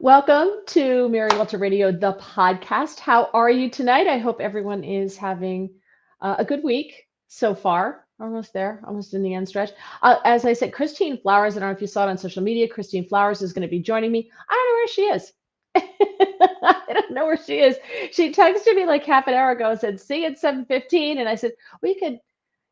Welcome to Mary Walter Radio, the podcast. How are you tonight? I hope everyone is having a good week so far. Almost there, almost in the end stretch. As I said, Christine Flowers, I don't know if you saw it on social media, Christine Flowers is going to be joining me. I don't know where she is. I don't know where she is. She texted me like half an hour ago and said, see you at 7:15. And I said, we could,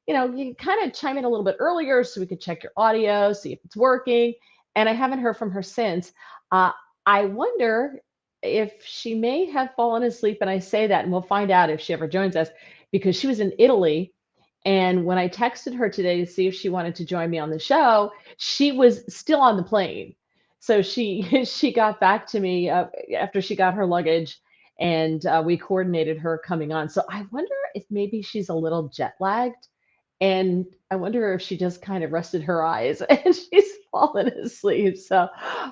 you kind of chime in a little bit earlier so we could check your audio, see if it's working. And I haven't heard from her since. Uh, I wonder if she may have fallen asleep. And I say that, and we'll find out if she ever joins us because she was in Italy. And when I texted her today to see if she wanted to join me on the show, she was still on the plane. So she she got back to me after she got her luggage, and we coordinated her coming on. So I wonder if maybe she's a little jet lagged, and I wonder if she just kind of rested her eyes and she's fallen asleep. So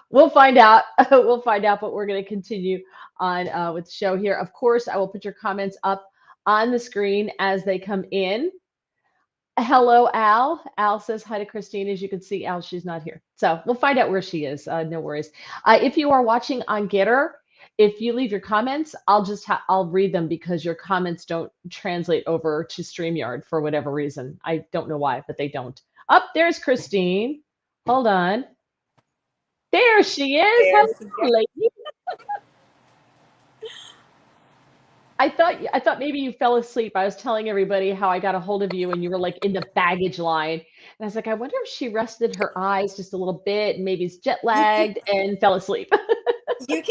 we'll find out. We'll find out, but we're going to continue on with the show here. Of course, I will put your comments up on the screen as they come in. Hello, Al. Al says hi to Christine. As you can see, Al, she's not here. So we'll find out where she is. No worries. If you are watching on Getter, if you leave your comments, I'll read them because your comments don't translate over to StreamYard for whatever reason. I don't know why, but they don't. Up there's Christine. Hold on. There she is. There's Hello, lady. I thought maybe you fell asleep. I was telling everybody how I got a hold of you and you were like in the baggage line. And I was like, I wonder if she rested her eyes just a little bit and maybe is jet you can lagged and fell asleep. you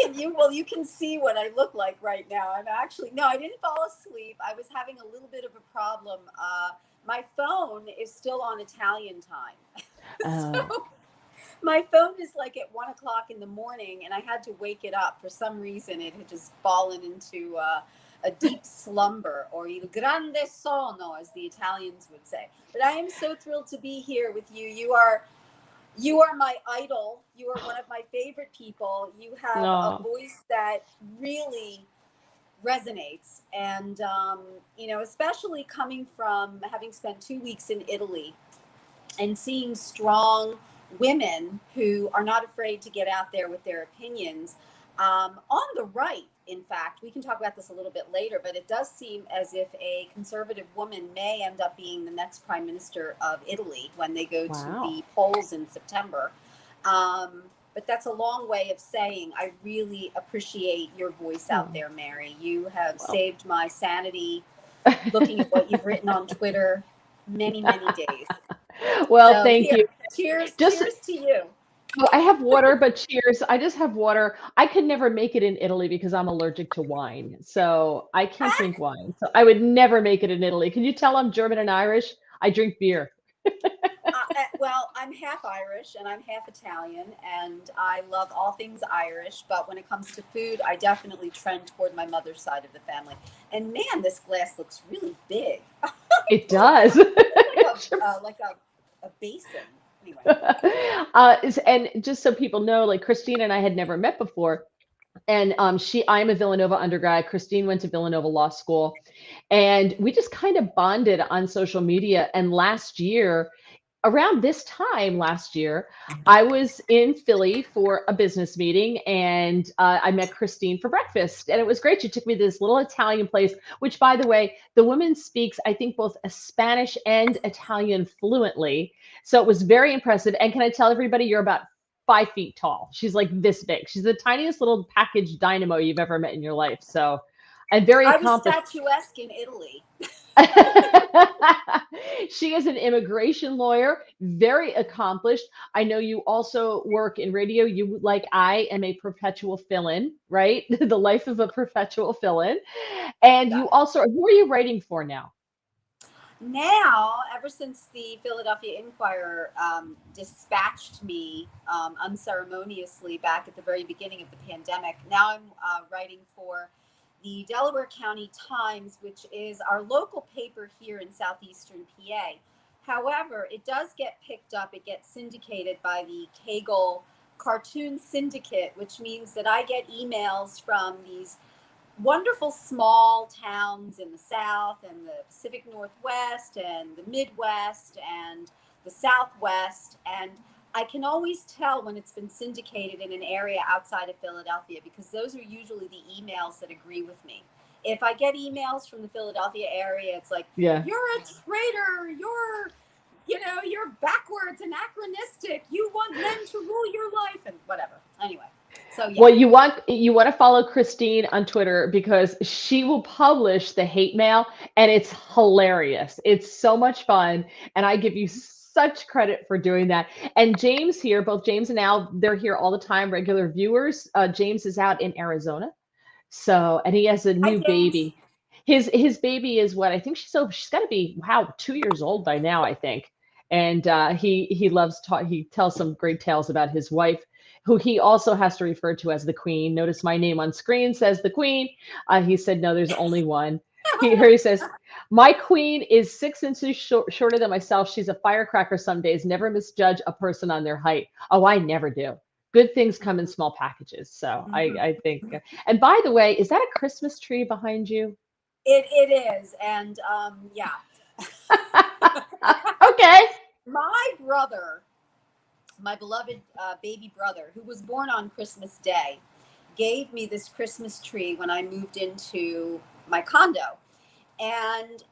can see what I look like right now. I'm actually no, I didn't fall asleep. I was having a little bit of a problem. My phone is still on Italian time. Oh, So my phone is like at 1 o'clock in the morning, and I had to wake it up. For some reason, it had just fallen into a deep slumber, or il grande sonno, as the Italians would say. But I am so thrilled to be here with you. You are my idol. You are one of my favorite people. You have a no. voice that really resonates. And, especially coming from having spent 2 weeks in Italy and seeing strong women who are not afraid to get out there with their opinions. On the right, in fact, we can talk about this a little bit later, but it does seem as if a conservative woman may end up being the next prime minister of Italy when they go to Wow. the polls in September. But that's a long way of saying I really appreciate your voice out Oh, there, Mary. You have well. saved my sanity looking at what you've written on Twitter many, many days. Well, So thank here, you. Just cheers to you. Oh, I have water, but cheers. I just have water. I could never make it in Italy because I'm allergic to wine. So I can't drink wine. So I would never make it in Italy. Can you tell I'm German and Irish? I drink beer. Well, I'm half Irish and I'm half Italian, and I love all things Irish. But when it comes to food, I definitely trend toward my mother's side of the family. And man, this glass looks really big. It It does. looks like a basin. Anyway, And just so people know, like Christine and I had never met before. And I'm a Villanova undergrad. Christine went to Villanova Law School. And we just kind of bonded on social media. And last year, around this time last year, I was in Philly for a business meeting and I met Christine for breakfast. And it was great. She took me to this little Italian place, which, by the way, the woman speaks, I think, both a Spanish and Italian fluently. So it was very impressive. And can I tell everybody, you're about 5 feet tall? She's like this big. She's the tiniest little packaged dynamo you've ever met in your life. So I'm very I was accomplished. statuesque in Italy. She is an immigration lawyer, very accomplished. I know you also work in radio. You, like I, am a perpetual fill-in, right? The life of a perpetual fill-in. And Yeah. you also, who are you writing for now? Now, ever since the Philadelphia Inquirer dispatched me unceremoniously back at the very beginning of the pandemic, now I'm writing for the Delaware County Times, which is our local paper here in southeastern PA. However, it does get picked up, it gets syndicated by the Kagel Cartoon Syndicate, which means that I get emails from these wonderful small towns in the South and the Pacific Northwest and the Midwest and the Southwest. And I can always tell when it's been syndicated in an area outside of Philadelphia because those are usually the emails that agree with me. If I get emails from the Philadelphia area, it's like, Yeah. you're a traitor, you're backwards, anachronistic, you want men to rule your life, and whatever. Anyway, so yeah. Well, you want to follow Christine on Twitter because she will publish the hate mail and it's hilarious. It's so much fun, and I give you such credit for doing that. And James here, both James and Al, they're here all the time, regular viewers. James is out in Arizona. So, and he has a Hi, new James. baby. His baby is what I think she's got to be, wow, 2 years old by now, I think. And he loves talk. He tells some great tales about his wife, who he also has to refer to as the queen. Notice my name on screen says the queen. He said no, there's only one. Here he says, my queen is 6 inches shorter than myself. She's a firecracker some days. Never misjudge a person on their height. Oh, I never do. Good things come in small packages. So Mhm. I think. And by the way, is that a Christmas tree behind you? It is, and yeah. Okay. My brother, my beloved baby brother, who was born on Christmas Day, gave me this Christmas tree when I moved into my condo. And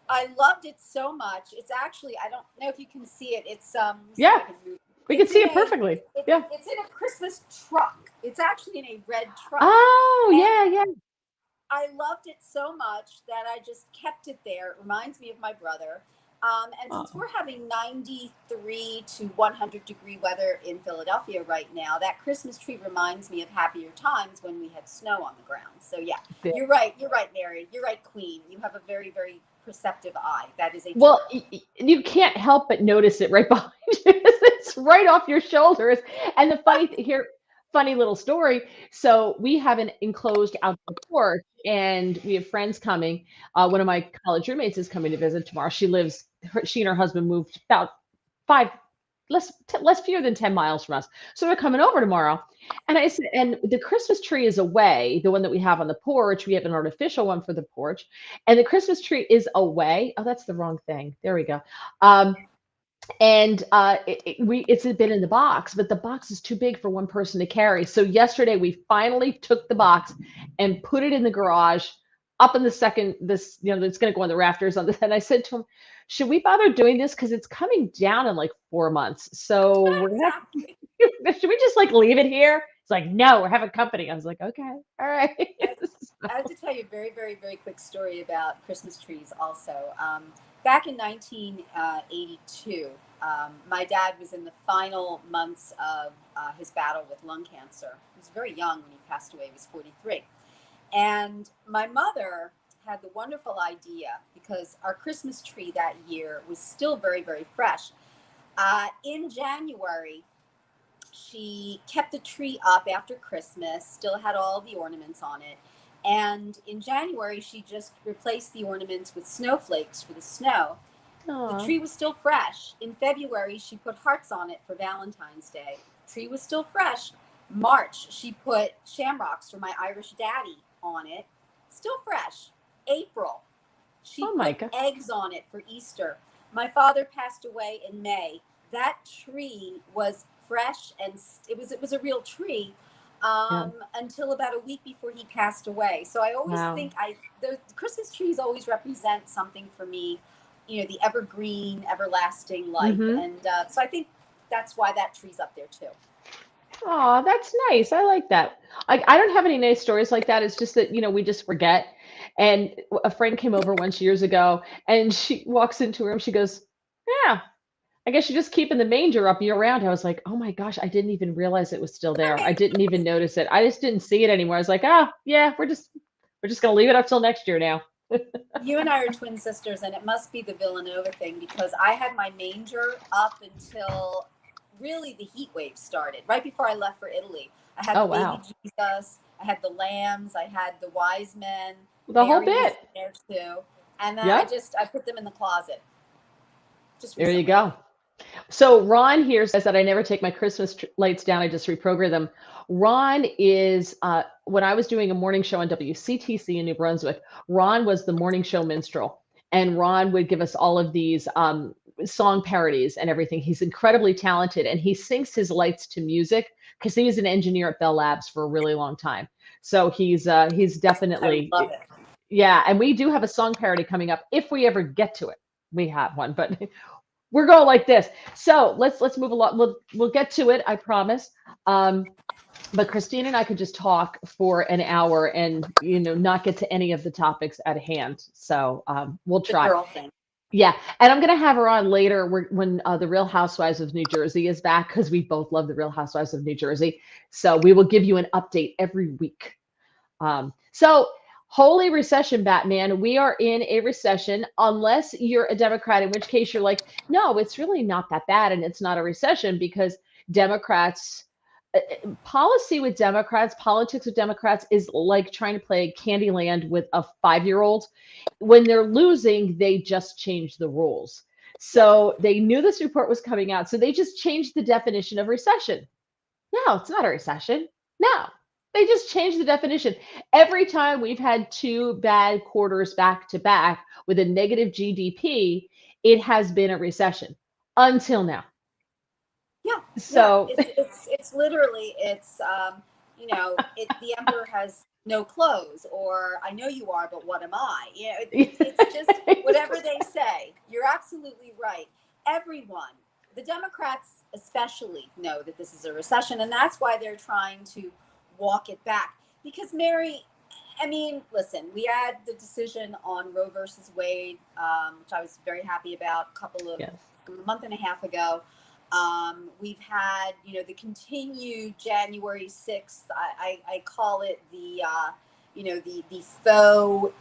I loved it so much. It's actually, I don't know if you can see it. It's let me see if Yeah, I can move. we can It's see in it perfectly. Yeah. it's in a Christmas truck. It's actually in a red truck. Oh, And yeah, yeah. I loved it so much that I just kept it there. It reminds me of my brother. And since Oh, we're having 93 to 100-degree weather in Philadelphia right now, that Christmas tree reminds me of happier times when we had snow on the ground. So, yeah, there. you're right. You're right, Mary. You're right, Queen. You have a very, very perceptive eye. That is a Well, truth. you can't help but notice it right behind you. It's right off your shoulders. And the here, funny little story. So we have an enclosed outdoor porch, and we have friends coming. One of my college roommates is coming to visit tomorrow. She and her husband moved about five, less fewer than 10 miles from us. So they're coming over tomorrow. And I said, and the Christmas tree is away, the one that we have on the porch. We have an artificial one for the porch. And the Christmas tree is away. Oh, that's the wrong thing. There we go. Um, and it's been in the box, but the box is too big for one person to carry. So yesterday we finally took the box and put it in the garage, up in the second this it's going to go on the rafters on this. And I said to him, should we bother doing this because it's coming down in like 4 months? So we're gonna Exactly. should we just like leave it here? It's like, no, we're having company. I was like, okay, all right. I have to tell you a very, very, very quick story about Christmas trees also. Back in 1982, my dad was in the final months of his battle with lung cancer. He was very young when he passed away. He was 43. And my mother had the wonderful idea, because our Christmas tree that year was still very, very fresh. In January, she kept the tree up after Christmas, still had all the ornaments on it. And in January, she just replaced the ornaments with snowflakes for the snow. The Aw. tree was still fresh. In February, she put hearts on it for Valentine's Day. Tree was still fresh. March, she put shamrocks for my Irish daddy on it. Still fresh. April, she Oh my put God. eggs on it for Easter. My father passed away in May. That tree was fresh, and it was a real tree Yeah. until about a week before he passed away. So I always Wow. think the Christmas trees always represent something for me, the evergreen, everlasting life. Mm-hmm. And so I think that's why that tree's up there too. Oh, that's nice. I like that. I don't have any nice stories like that. It's just that, we just forget. And a friend came over once years ago and she walks into her room. She goes, yeah, I guess you're just keeping the manger up year round. I was like, oh my gosh, I didn't even realize it was still there. I didn't even notice it. I just didn't see it anymore. I was like, ah, yeah, we're just gonna leave it up till next year now. You and I are twin sisters, and it must be the Villanova thing, because I had my manger up until really the heat wave started, right before I left for Italy. I had Oh the baby wow. Jesus, I had the lambs, I had the wise men, The whole Mary was bit. there too. And then Yep. I put them in the closet just There you recently. go. So Ron here says that I never take my Christmas lights down. I just reprogram them. Ron is when I was doing a morning show on WCTC in New Brunswick. Ron was the morning show minstrel, and Ron would give us all of these. song parodies and everything. He's incredibly talented, and he syncs his lights to music because he was an engineer at Bell Labs for a really long time. So he's I love definitely, it. yeah. And we do have a song parody coming up if we ever get to it. We have one, but we're going like this. So let's move along. We'll get to it, I promise. But Christine and I could just talk for an hour and not get to any of the topics at hand. So we'll The try. girl thing. Yeah, and I'm gonna have her on later when the Real Housewives of New Jersey is back because we both love the Real Housewives of New Jersey. So we will give you an update every week. So holy recession, Batman. We are in a recession unless you're a Democrat, in which case you're like, no, it's really not that bad, and it's not a recession because Democrats. Policy with Democrats, politics with Democrats is like trying to play Candyland with a 5-year-old. When they're losing, they just change the rules. Yep. So they knew this report was coming out. So they just changed the definition of recession. No, it's not a recession. No, they just changed the definition. Every time we've had two bad quarters back to back with a negative GDP, it has been a recession until now. Yeah, yeah. So It's literally the emperor has no clothes, or I know you are, but what am I? It's just whatever they say. You're absolutely right. Everyone, the Democrats especially, know that this is a recession, and that's why they're trying to walk it back. Because Mary, I mean, listen, we had the decision on Roe versus Wade, which I was very happy about yes. a month and a half ago. We've had, the continued January 6th. I call it the faux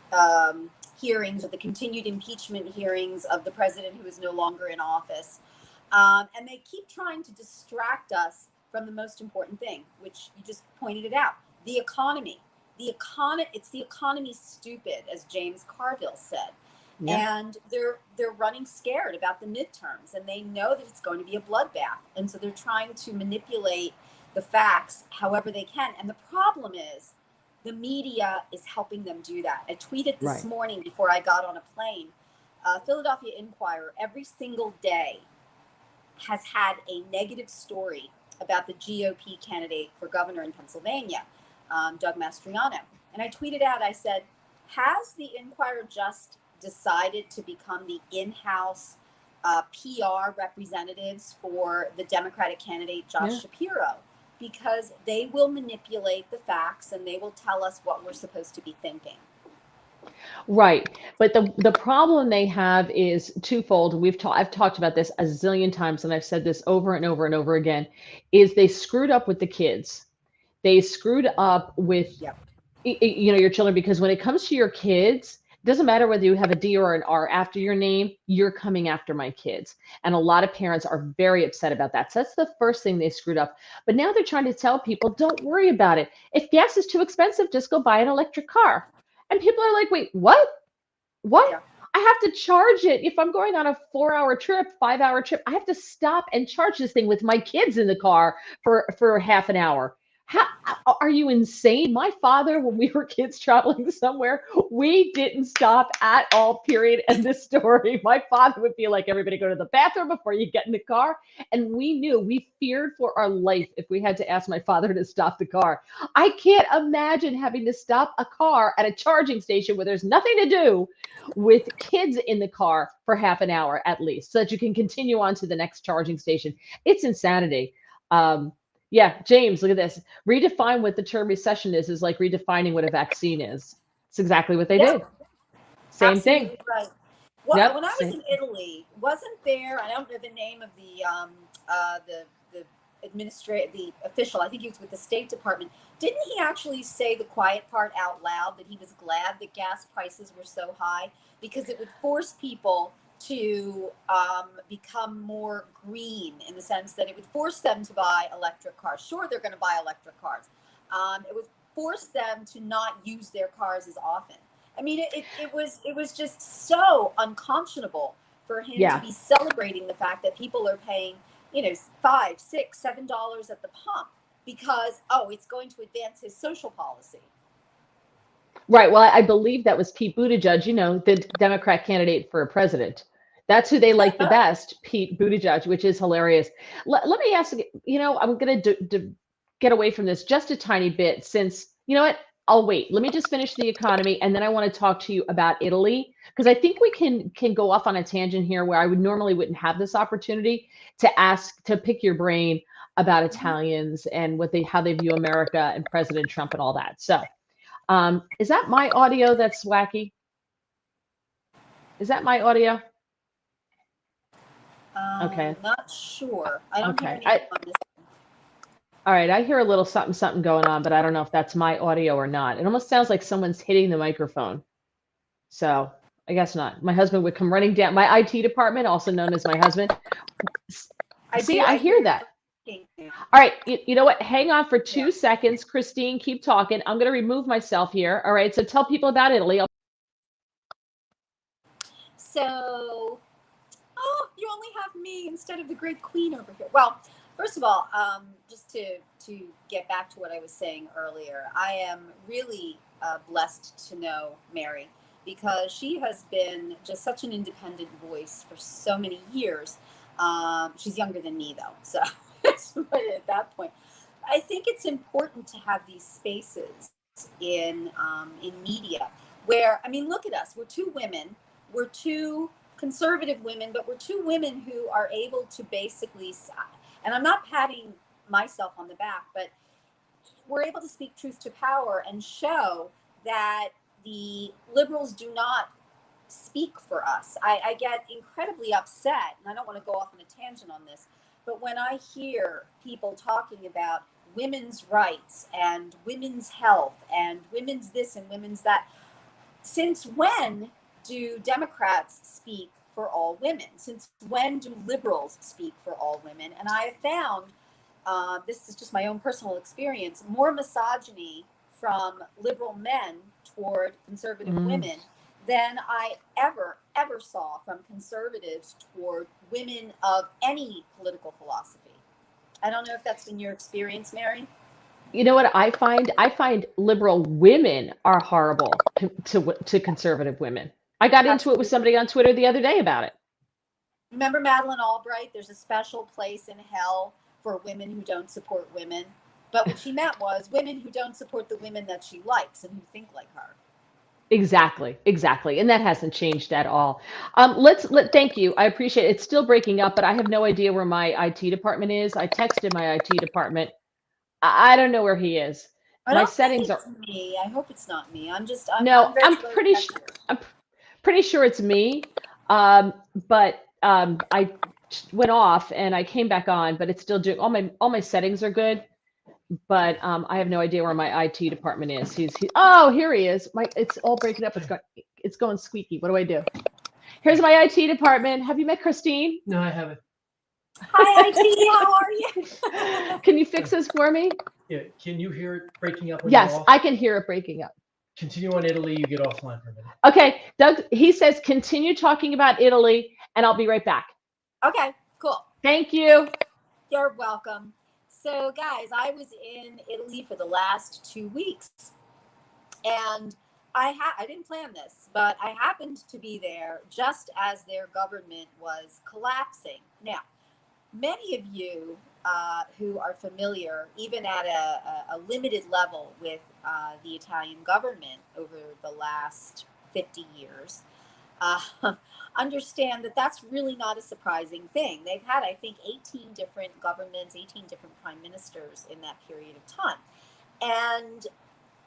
hearings, or the continued impeachment hearings of the president who is no longer in office. And they keep trying to distract us from the most important thing, which you just pointed it out: the economy. It's the economy, stupid, as James Carville said. Yeah. And they're running scared about the midterms, and they know that it's going to be a bloodbath, and so they're trying to manipulate the facts however they can. And the problem is the media is helping them do that. I tweeted this Right. morning before I got on a plane. Philadelphia Inquirer every single day has had a negative story about the GOP candidate for governor in Pennsylvania, Doug Mastriano. And I tweeted out, I said, has the Inquirer just decided to become the in-house PR representatives for the Democratic candidate, Josh Shapiro? Because they will manipulate the facts, and they will tell us what we're supposed to be thinking. Right. But the problem they have is twofold. I've talked about this a zillion times, and I've said this over and over and over again, is they screwed up with the kids. They screwed up with Yep. your children, because when it comes to your kids, it doesn't matter whether you have a D or an R after your name, you're coming after my kids. And a lot of parents are very upset about that. So that's the first thing they screwed up. But now they're trying to tell people, don't worry about it. If gas is too expensive, just go buy an electric car. And people are like, wait, what? What? Yeah. I have to charge it. If I'm going on a 4-hour trip, 5-hour trip, I have to stop and charge this thing with my kids in the car for half an hour. How are you insane? My father, when we were kids traveling somewhere, we didn't stop at all, period. And this story, my father would be like, everybody go to the bathroom before you get in the car. And we feared for our life if we had to ask my father to stop the car. I can't imagine having to stop a car at a charging station where there's nothing to do with kids in the car for half an hour at least, so that you can continue on to the next charging station. It's insanity. Yeah, James, look at this. Redefine what the term recession is like redefining what a vaccine is. It's exactly what they Yeah. did. Same thing. Absolutely right. Well, Yep. when I was Same. in Italy, wasn't there? I don't know the name of the the official. I think he was with the State Department. Didn't he actually say the quiet part out loud, that he was glad that gas prices were so high because it would force people to become more green, in the sense that it would force them to buy electric cars. Sure, they're going to buy electric cars. It would force them to not use their cars as often. I mean, it was just so unconscionable for him to Yeah. be celebrating the fact that people are paying, $5, $6, $7 at the pump because, oh, it's going to advance his social policy. Right. Well, I believe that was Pete Buttigieg, the Democrat candidate for president. That's who they like the best, Pete Buttigieg, which is hilarious. Let me ask, I'm going to get away from this just a tiny bit since, you know what? I'll wait. Let me just finish the economy, and then I want to talk to you about Italy because I think we can go off on a tangent here where I would normally wouldn't have this opportunity to pick your brain about Italians and how they view America and President Trump and all that. So, is that my audio that's wacky? Is that my audio? Okay. Not sure. I don't hear Okay. anything on this. All right. I hear a little something, something going on, but I don't know if that's my audio or not. It almost sounds like someone's hitting the microphone. So I guess not. My husband would come running down. My IT department, also known as my husband. I hear that. All right. You know what? Hang on for 2 seconds. Christine, keep talking. I'm going to remove myself here. All right. So tell people about Italy. So, you only have me instead of the great queen over here. Well, first of all, just to get back to what I was saying earlier, I am really blessed to know Mary because she has been just such an independent voice for so many years. She's younger than me, though, so at that point, I think it's important to have these spaces in media where, I mean, look at us. We're two women. We're two conservative women, but we're two women who are able to basically, and I'm not patting myself on the back, but we're able to speak truth to power and show that the liberals do not speak for us. I get incredibly upset, and I don't want to go off on a tangent on this, but when I hear people talking about women's rights and women's health and women's this and women's that, since when do Democrats speak for all women? Since when do liberals speak for all women? And I have found, this is just my own personal experience, more misogyny from liberal men toward conservative women than I ever saw from conservatives toward women of any political philosophy. I don't know if that's been your experience, Mary. You know what I find? I find liberal women are horrible to conservative women. I got into it with somebody on Twitter the other day about it. Remember Madeleine Albright? There's a special place in hell for women who don't support women. But what she meant was women who don't support the women that she likes and who think like her. Exactly. And that hasn't changed at all. Thank you. I appreciate it. It's still breaking up, but I have no idea where my IT department is. I texted my IT department. I don't know where he is. My settings are me. I hope it's not me. I'm pretty sure it's me. But I went off and I came back on, but it's still doing all my settings are good. But I have no idea where my IT department is. Oh, here he is. It's all breaking up. It's going squeaky. What do I do? Here's my IT department. Have you met Christine? No, I haven't. Hi, IT. How are you? Can you fix this for me? Yeah. Can you hear it breaking up? Yes, I can hear it breaking up. Continue on Italy. You get offline for a minute. Okay, Doug. He says continue talking about Italy, and I'll be right back. Okay. Cool. Thank you. You're welcome. So, guys, I was in Italy for the last 2 weeks, and I didn't plan this, but I happened to be there just as their government was collapsing. Now, many of you who are familiar, even at a limited level, with the Italian government over the last 50 years, understand that that's really not a surprising thing. They've had, I think, 18 different governments, 18 different prime ministers in that period of time. And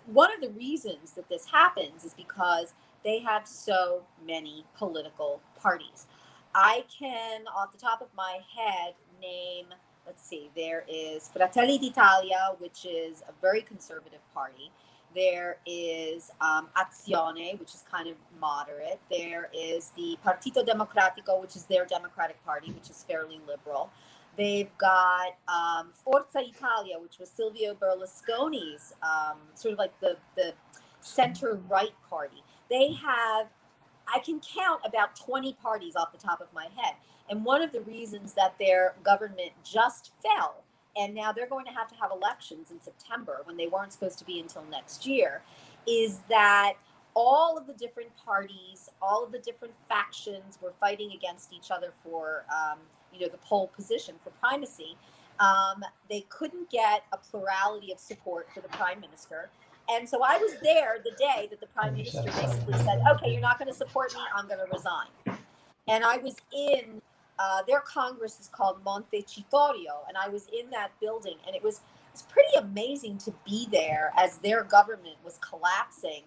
one of the reasons that this happens is because they have so many political parties. I can, off the top of my head, name, there is Fratelli d'Italia, which is a very conservative party. There is Azione, which is kind of moderate. There is the Partito Democratico, which is their Democratic Party, which is fairly liberal. They've got Forza Italia, which was Silvio Berlusconi's sort of like the center-right party. They have, I can count about 20 parties off the top of my head. And one of the reasons that their government just fell, and now they're going to have elections in September when they weren't supposed to be until next year, is that all of the different parties, all of the different factions were fighting against each other for, the pole position, for primacy. They couldn't get a plurality of support for the prime minister. And so I was there the day that the prime minister basically said, okay, you're not going to support me, I'm going to resign. And I was in, their Congress is called Montecitorio, and I was in that building, and it was pretty amazing to be there as their government was collapsing.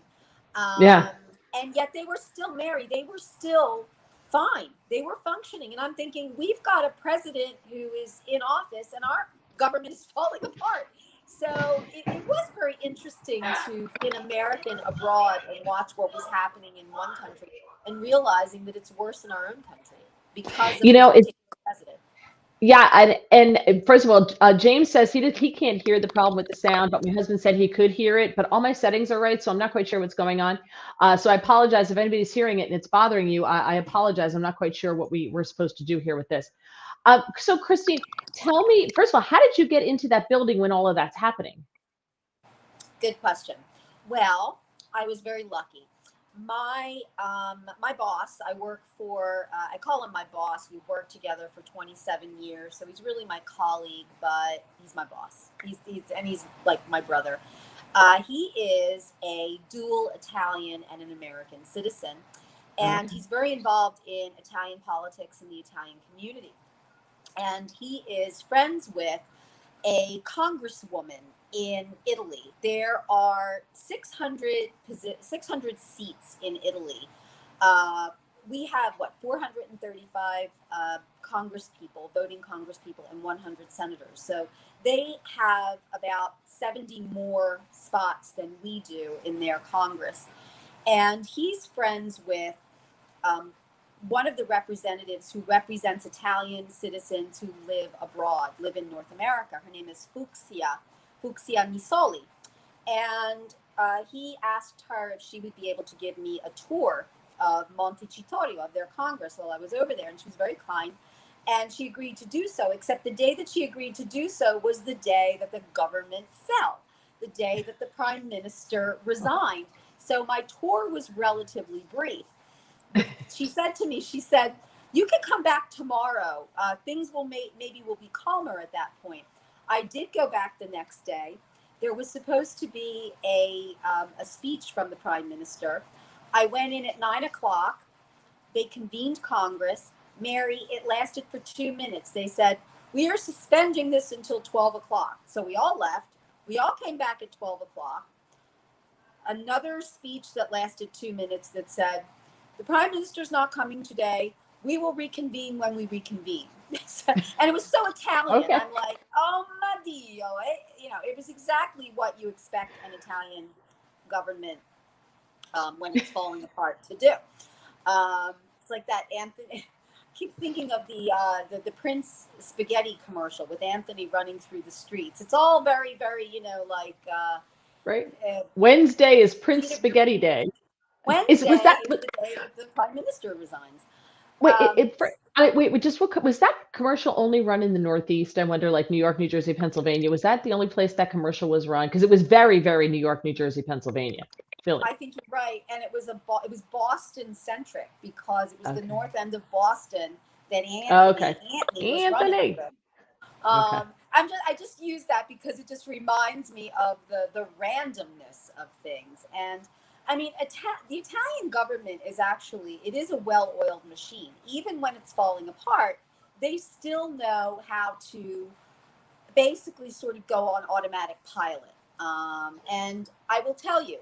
Yeah. And yet they were still married. They were still fine. They were functioning. And I'm thinking, we've got a president who is in office and our government is falling apart. So it was very interesting to be an American abroad and watch what was happening in one country and realizing that it's worse in our own country because of You this know, it's particular president. yeah, and first of all, James says he can't hear the problem with the sound, but my husband said he could hear it. But all my settings are right, so I'm not quite sure what's going on. So I apologize if anybody's hearing it and it's bothering you. I apologize. I'm not quite sure what we're supposed to do here with this. So Christine, tell me first of all, how did you get into that building when all of that's happening? Good question. Well, I was very lucky. My boss, I work for, I call him my boss. We worked together for 27 years, so he's really my colleague, but he's my boss. He's like my brother. He is a dual Italian and an American citizen, and he's very involved in Italian politics and the Italian community. And he is friends with a congresswoman in Italy. There are 600 seats in Italy. We have 435 voting Congress people, and 100 senators. So they have about 70 more spots than we do in their Congress. And he's friends with one of the representatives who represents Italian citizens who live in North America. Her name is Fucsia Misoli. And he asked her if she would be able to give me a tour of Montecitorio, of their Congress, while I was over there. And she was very kind. And she agreed to do so, except the day that she agreed to do so was the day that the government fell, the day that the prime minister resigned. So my tour was relatively brief. She said to me, you can come back tomorrow. Things maybe will be calmer at that point. I did go back the next day. There was supposed to be a speech from the prime minister. I went in at 9:00. They convened Congress. Mary, it lasted for 2 minutes. They said, we are suspending this until 12:00. So we all left. We all came back at 12:00. Another speech that lasted 2 minutes that said, the prime minister's not coming today. We will reconvene when we reconvene. And it was so Italian. Okay. I'm like, oh, my Dio. It was exactly what you expect an Italian government when it's falling apart to do. It's like that Anthony. I keep thinking of the Prince spaghetti commercial with Anthony running through the streets. It's all very, very, Right. Wednesday is Prince Peter Spaghetti Day. Wednesday Was that is the day that the prime minister resigns. wait? Was that commercial only run in the Northeast? I wonder, like New York, New Jersey, Pennsylvania. Was that the only place that commercial was run? Because it was very, very New York, New Jersey, Pennsylvania, Philly. I think you're right, and it was Boston centric because it was the north end of Boston that Anthony was running through. I just use that because it just reminds me of the randomness of things. And I mean, the Italian government is a well-oiled machine. Even when it's falling apart, they still know how to basically sort of go on automatic pilot. And I will tell you,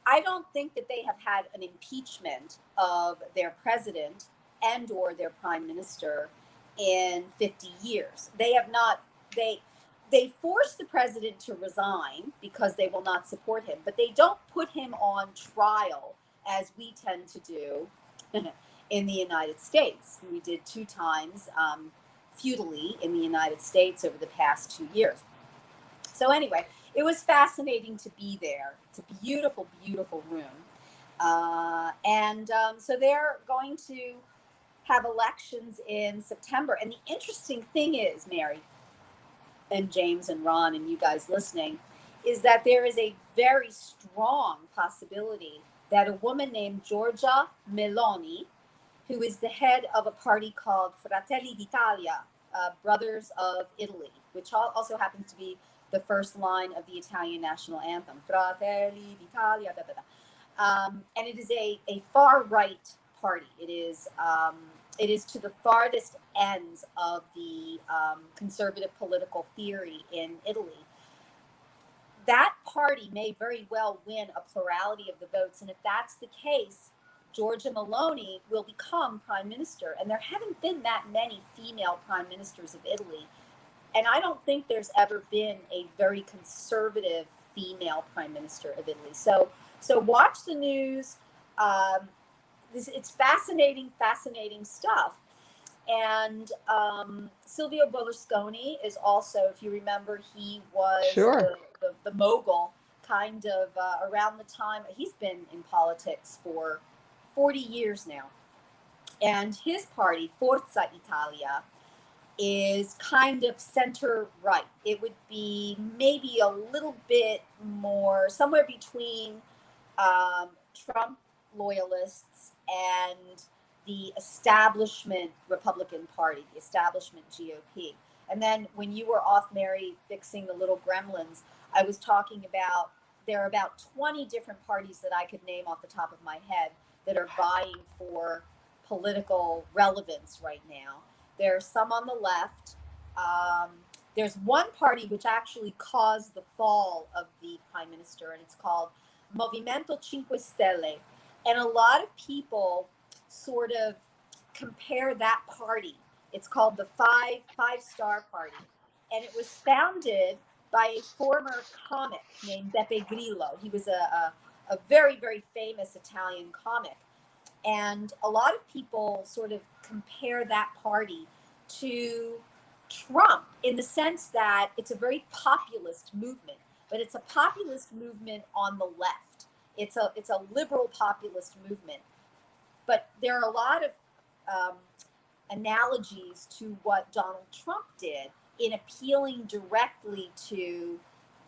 I don't think that they have had an impeachment of their president and or their prime minister in 50 years. They have not. They force the president to resign because they will not support him, but they don't put him on trial as we tend to do in the United States. We did 2 times feudally in the United States over the past 2 years. So anyway, it was fascinating to be there. It's a beautiful, beautiful room. So they're going to have elections in September. And the interesting thing is, Mary, and James and Ron and you guys listening, is that there is a very strong possibility that a woman named Giorgia Meloni, who is the head of a party called Fratelli d'Italia, Brothers of Italy, which also happens to be the first line of the Italian national anthem, Fratelli d'Italia, da, da, da. And it is a far right party. It is to the farthest ends of the conservative political theory in Italy. That party may very well win a plurality of the votes, and if that's the case, Giorgia Meloni will become prime minister. And there haven't been that many female prime ministers of Italy, and I don't think there's ever been a very conservative female prime minister of Italy. So watch the news. It's fascinating stuff. And Silvio Berlusconi is also, if you remember, he was Sure. the mogul kind of around the time. He's been in politics for 40 years now. And his party, Forza Italia, is kind of center right. It would be maybe a little bit more, somewhere between Trump loyalists and the establishment Republican Party, the establishment GOP. And then when you were off, Mary, fixing the little gremlins, I was talking about there are about 20 different parties that I could name off the top of my head that are vying for political relevance right now. There's some on the left. There's one party which actually caused the fall of the prime minister, and it's called Movimento Cinque Stelle. And a lot of people sort of compare that party. It's called the Five Star Party. And it was founded by a former comic named Beppe Grillo. He was a very, very famous Italian comic. And a lot of people sort of compare that party to Trump in the sense that it's a very populist movement, but it's a populist movement on the left. It's a liberal populist movement. But there are a lot of analogies to what Donald Trump did in appealing directly to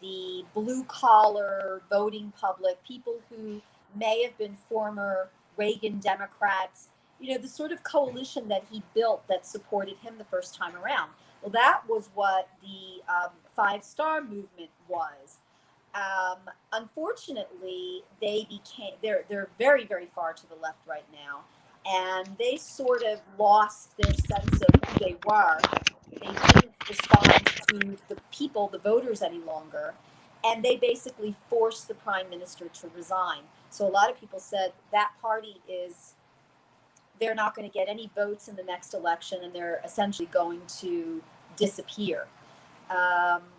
the blue collar voting public, people who may have been former Reagan Democrats, the sort of coalition that he built that supported him the first time around. Well, that was what the Five Star movement was. Unfortunately, they're very, very far to the left right now, and they sort of lost their sense of who they were. They didn't respond to the people, the voters, any longer, and they basically forced the prime minister to resign. So a lot of people said that party they're not going to get any votes in the next election, and they're essentially going to disappear.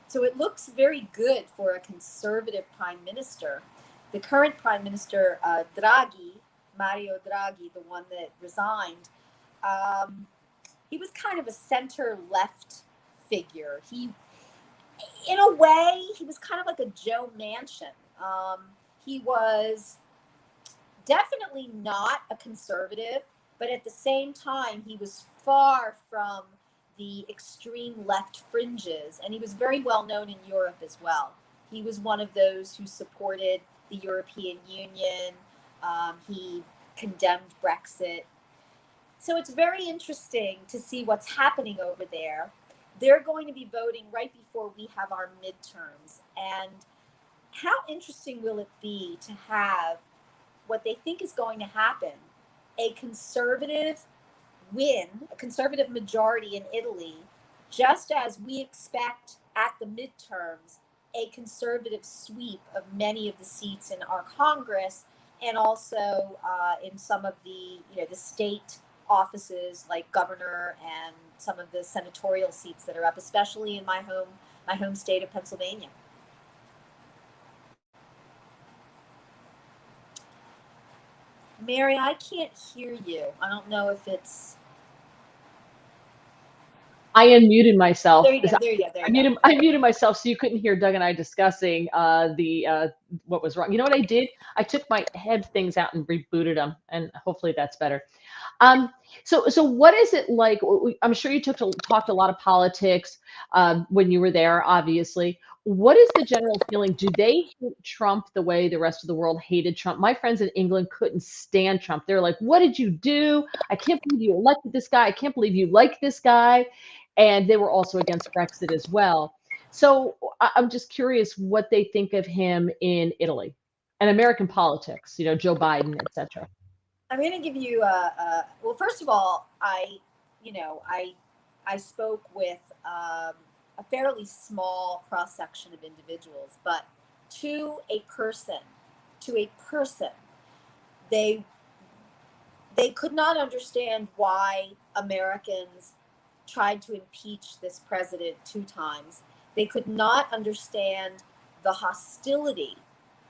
So it looks very good for a conservative prime minister. The current prime minister, Mario Draghi, the one that resigned, he was kind of a center-left figure. In a way, he was kind of like a Joe Manchin. He was definitely not a conservative, but at the same time, he was far from the extreme left fringes, and he was very well known in Europe as well. He was one of those who supported the European Union. He condemned Brexit. So it's very interesting to see what's happening over there. They're going to be voting right before we have our midterms. And how interesting will it be to have what they think is going to happen, a conservative win, a conservative majority in Italy, just as we expect at the midterms a conservative sweep of many of the seats in our Congress, and also in some of the state offices like governor and some of the senatorial seats that are up, especially in my home state of Pennsylvania. Mary, I can't hear you. I don't know if it's... I unmuted myself. There you go. I muted myself so you couldn't hear Doug and I discussing what was wrong. You know what I did? I took my head things out and rebooted them, and hopefully that's better. So what is it like? I'm sure you talked a lot of politics when you were there, obviously. What is the general feeling? Do they hate Trump the way the rest of the world hated Trump? My friends in England couldn't stand Trump. They're like, "What did you do? I can't believe you elected this guy. I can't believe you like this guy." And they were also against Brexit as well. So I'm just curious what they think of him in Italy and American politics, Joe Biden, etc. I'm going to give you well, first of all, I spoke with a fairly small cross section of individuals, but to a person, to a person, they they could not understand why Americans tried to impeach this president 2 times. They could not understand the hostility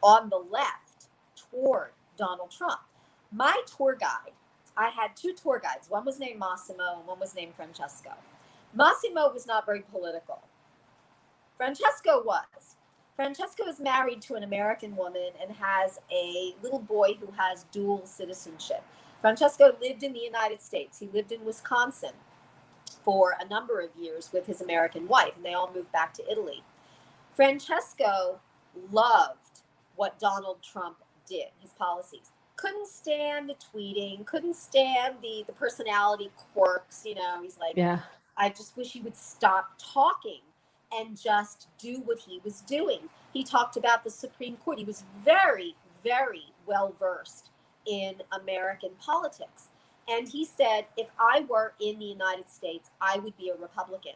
on the left toward Donald Trump. My tour guide, I had 2 tour guides. One was named Massimo and one was named Francesco. Massimo was not very political. Francesco was. Francesco is married to an American woman and has a little boy who has dual citizenship. Francesco lived in the United States. He lived in Wisconsin for a number of years with his American wife, and they all moved back to Italy. Francesco loved what Donald Trump did, his policies. Couldn't stand the tweeting, couldn't stand the personality quirks. He's like, Yeah. I just wish he would stop talking and just do what he was doing. He talked about the Supreme Court. He was very, very well versed in American politics. And he said, if I were in the United States, I would be a Republican.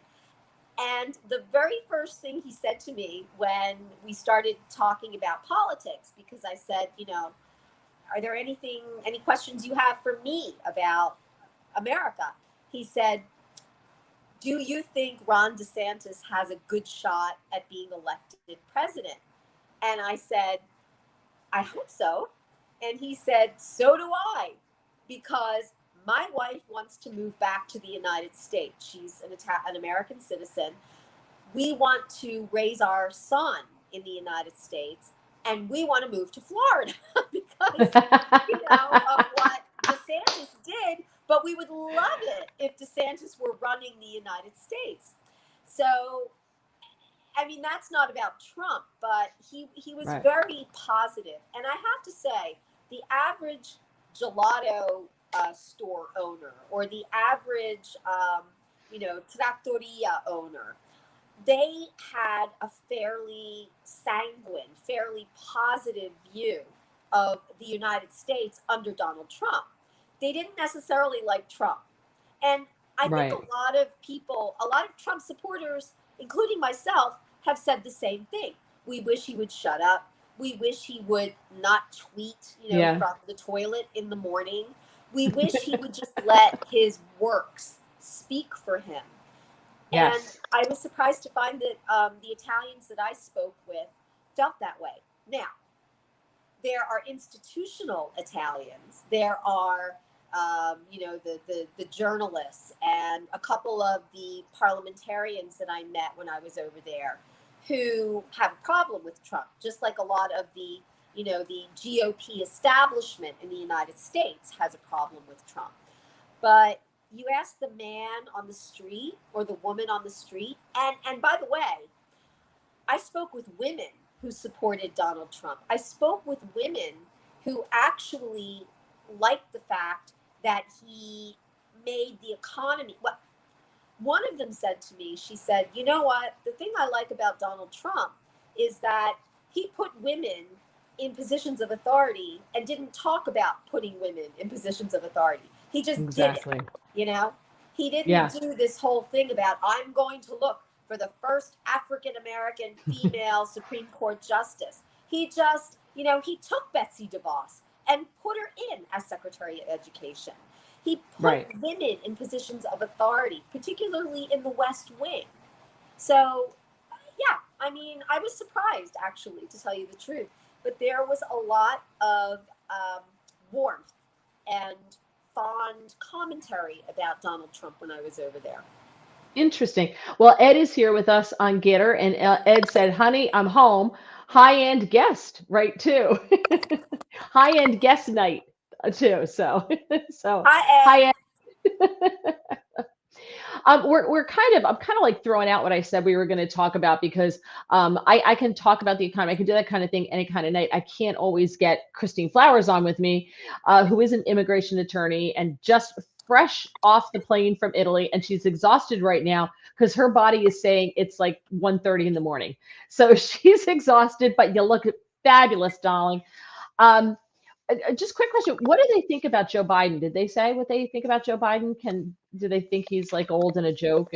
And the very first thing he said to me when we started talking about politics, because I said, are there any questions you have for me about America? He said, do you think Ron DeSantis has a good shot at being elected president? And I said, I hope so. And he said, so do I, because my wife wants to move back to the United States. She's an American citizen. We want to raise our son in the United States, and we want to move to Florida because, of what DeSantis did, but we would love it if DeSantis were running the United States. So, I mean, that's not about Trump, but he was Right. very positive. And I have to say, the average gelato store owner or the average, trattoria owner, they had a fairly sanguine, fairly positive view of the United States under Donald Trump. They didn't necessarily like Trump. And I think Right. a lot of Trump supporters, including myself, have said the same thing. We wish he would shut up. We wish he would not tweet, Yeah. from the toilet in the morning. We wish he would just let his works speak for him. Yes. And I was surprised to find that the Italians that I spoke with felt that way. Now, there are institutional Italians. There are, the journalists and a couple of the parliamentarians that I met when I was over there who have a problem with Trump, just like a lot of the GOP establishment in the United States has a problem with Trump. But you ask the man on the street or the woman on the street, and by the way, I spoke with women who supported Donald Trump. I spoke with women who actually liked the fact that he made the economy. Well, one of them said to me, she said, you know what? The thing I like about Donald Trump is that he put women in positions of authority and didn't talk about putting women in positions of authority. He just Exactly. did it, He didn't Yeah. do this whole thing about, I'm going to look for the first African-American female Supreme Court justice. He just, he took Betsy DeVos and put her in as Secretary of Education. He put Right. women in positions of authority, particularly in the West Wing. So, yeah, I mean, I was surprised, actually, to tell you the truth. But there was a lot of warmth and fond commentary about Donald Trump when I was over there. Interesting. Well, Ed is here with us on Gitter, and Ed said, "Honey, I'm home. High-end guest, right? Too. High-end guest night, too. So, Hi, Ed. high-end." I'm kind of like throwing out what I said we were going to talk about because I can talk about the economy. I can do that kind of thing any kind of night. I can't always get Christine Flowers on with me, who is an immigration attorney and just fresh off the plane from Italy, and she's exhausted right now because her body is saying it's like 1:30 in the morning. So she's exhausted, but you look fabulous, darling. Um, just quick question. What do they think about Joe Biden? Did they say what they think about Joe Biden? Do they think he's like old and a joke,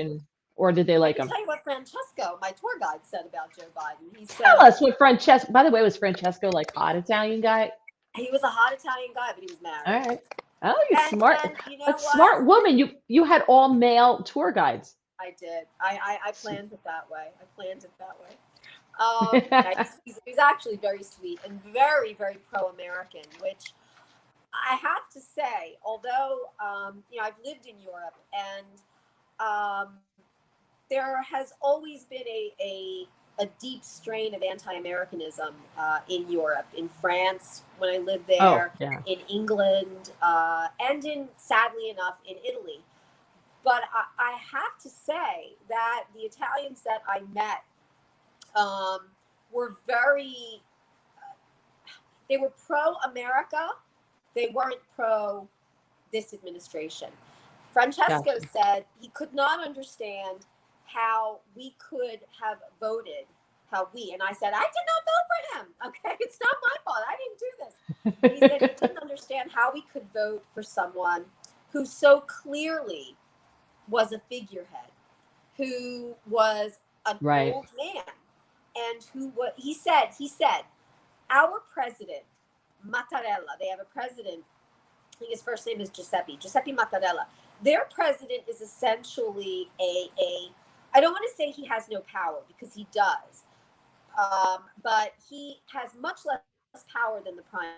or did they I like can him? tell you what Francesco, my tour guide, said about Joe Biden. He said Tell us what Francesco, by the way, was Francesco like hot Italian guy? he was a hot Italian guy, but he was All married. right. Oh, you're smart. And you A know what? smart woman. You had all male tour guides. I did. I planned it that way. I planned it that way. He's actually very sweet and very, very pro-American, which I have to say, although, I've lived in Europe and there has always been a deep strain of anti-Americanism in Europe, in France, when I lived there, yeah. in England, and sadly enough, in Italy. But I have to say that the Italians that I met were they were pro-America. They weren't pro this administration. Francesco said he could not understand how we could have voted, and I said, I did not vote for him. Okay, it's not my fault. I didn't do this. He said he didn't understand how we could vote for someone who so clearly was a figurehead, who was an old man, and he said, our president, Mattarella, they have a president, I think his first name is Giuseppe Mattarella. Their president is essentially I don't want to say he has no power, because he does, but he has much less power than the prime.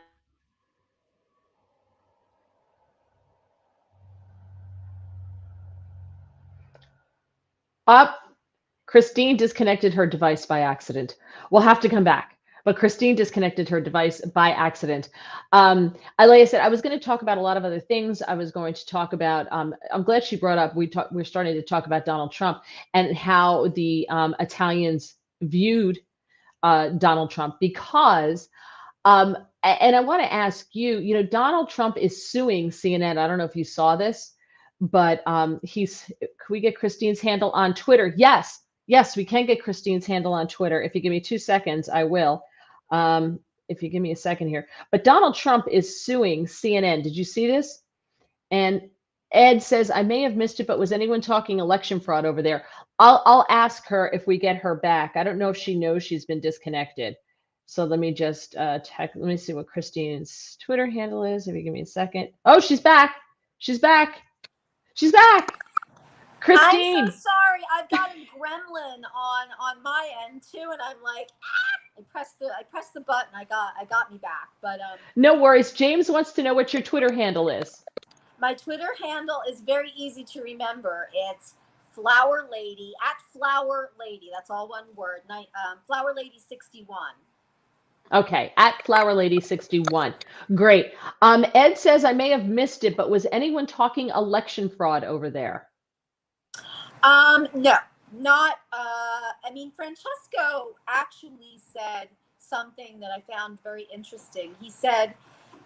Up. Christine disconnected her device by accident. We'll have to come back. But Christine disconnected her device by accident. Like I said, I was going to talk about a lot of other things. I was going to talk about. I'm glad she brought up. We're starting to talk about Donald Trump and how the Italians viewed Donald Trump, because and I want to ask you. You know, Donald Trump is suing CNN. I don't know if you saw this, but he's. Can we get Christine's handle on Twitter? Yes. Yes, we can get Christine's handle on Twitter. If you give me 2 seconds, I will. If you give me a second here. But Donald Trump is suing CNN. Did you see this? And Ed says, I may have missed it, but was anyone talking election fraud over there? I'll ask her if we get her back. I don't know if she knows she's been disconnected. So let me just let me see what Christine's Twitter handle is. If you give me a second. Oh, she's back. She's back. She's back. Christine. I'm so sorry. I've got a gremlin on my end too, and I'm like, I pressed the button. I got me back. But no worries. James wants to know what your Twitter handle is. My Twitter handle is very easy to remember. It's Flower Lady @Flower Lady. That's all one word. Flower Lady 61. Okay, @Flower Lady 61. Great. Ed says, I may have missed it, but was anyone talking election fraud over there? No, not. I mean, Francesco actually said something that I found very interesting. He said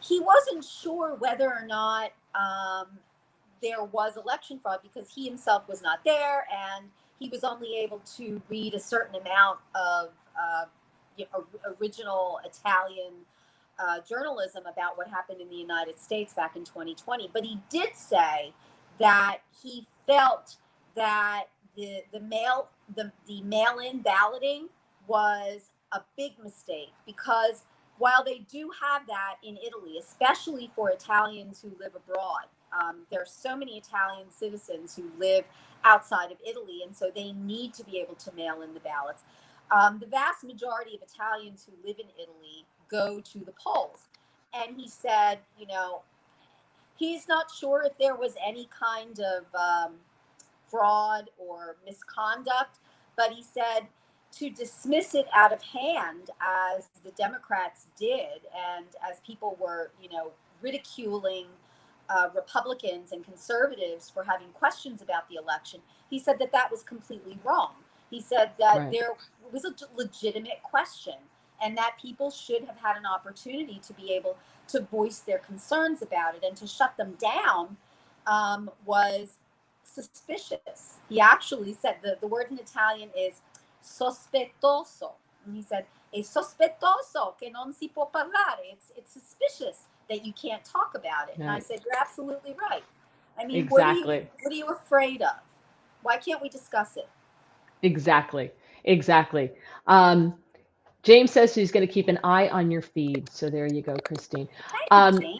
he wasn't sure whether or not there was election fraud, because he himself was not there, and he was only able to read a certain amount of original Italian journalism about what happened in the United States back in 2020. But he did say that he felt that the mail-in balloting was a big mistake, because while they do have that in Italy, especially for Italians who live abroad, there are so many Italian citizens who live outside of Italy, and so they need to be able to mail in the ballots. The vast majority of Italians who live in Italy go to the polls. And he said, he's not sure if there was any kind of fraud or misconduct, but he said to dismiss it out of hand, as the Democrats did, and as people were, ridiculing Republicans and conservatives for having questions about the election, he said that that was completely wrong. He said that Right. there was a legitimate question and that people should have had an opportunity to be able to voice their concerns about it, and to shut them down was suspicious. He actually said the word in Italian is sospettoso. And he said, è sospettoso che non si può parlare. It's suspicious that you can't talk about it. And I Right. said, you're absolutely right. I mean, Exactly. what are you afraid of? Why can't we discuss it? Exactly. Exactly. Um, James says he's going to keep an eye on your feed. So there you go, Christine. Thank you, Um, Jane.